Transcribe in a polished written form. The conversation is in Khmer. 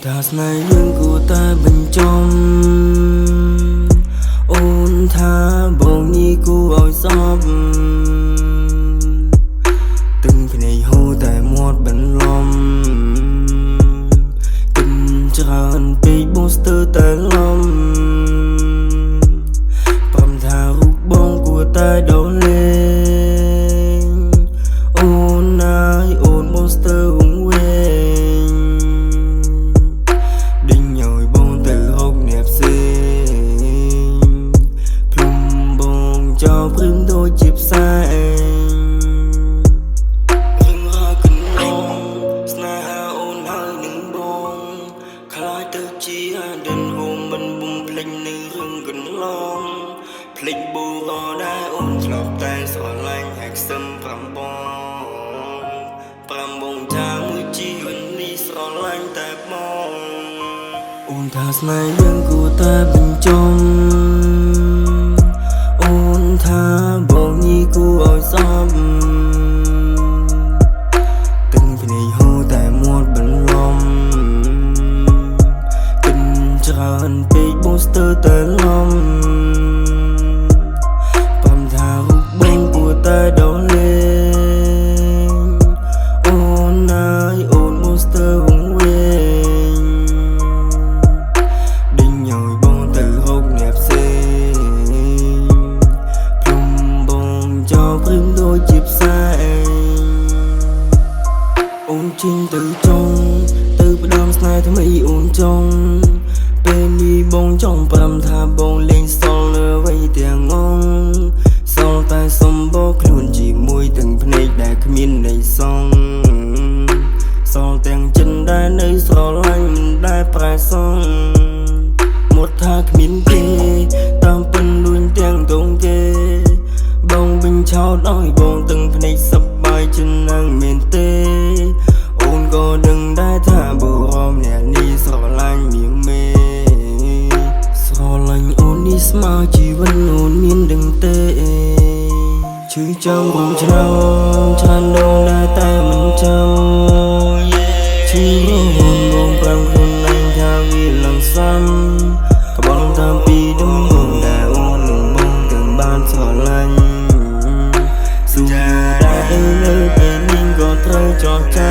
ថាស្នេហ៍យើងគួរតែបញ្ចំអូនថាបងនេះគួរឲ្យសពទឹកភ្នែកហូរតែមាត់បន្លំគិនច្រើនពេកបងស្ទើរតែលំប្រំថារូបបងគួរតែដោលេងអូនណាយអូនបងស្ទើរវង្វេងចោលព្រមដូចជាផ្សែងរឿងរ៉ាវកន្លងស្នេហាអូនហើយនឹងបងខ្លាចទៅជាដិនហូមមិនបំភ្លេចនៅរឿងកន្លងភ្លេចបូរ៉ដែលអូនធ្លាប់តែស្រឡាញ់ហើយខ្សឹម5បងថាមួយជីវិតនេះស្រឡាញ់តែបងអូនថាស្នេហ៍យើងគួរតែបញ្ចំថាបងនេះគួរឲ្យសពទឹកភ្នែកហូរតែមាត់បន្លំគិនច្រើនពេកបងស្ទើរតែលំប្រំថារូបបងគួរតែដោលេងអូនណាយអូនបងស្ទើរវង្វេងដេញឲ្យបងទៅរកអ្នកផ្សេងចោលព្រមដូចជាផ្សែងអូនជិះទៅចង់ទៅផ្ដើមស្នេហ៍ថ្មីអូនចង់ពេលនេះបងចង់ប្រាំថាបងលេងសល់លើអ្វីទាំងងងសល់តែសំបកខ្លួនជាមួយទាំងភ្នែកដែលគ្មានន័យសងសល់ទាំងចិនដែលនៅស្រឡាញ់មិនដែលប្រែសងមកថាគ្មានទេតាមពិនលួញទាំងកងគេបងវិញឆោតឲ្យបងទាំងភ្នែកសប្បាយជាណាំងមែនទេអូនក៏ដឹងដែរថាបុរសអ្នកនេះស្រឡាញ់មៀងមេស្រឡាញ់អូននេះស្មើជីវិតអូនមានដឹងទេឈឺចាំរំច្រើនដងដែរតែមិនចាំឈឺរងបងប្រាំខ្លួនឯងថាវាឡើងសាំក្បល់តាមពីដំបូងដែលអូននឹងបងទាំងបានស្រឡាញ់នៅពេលនេះក៏ត្រូវចោះចា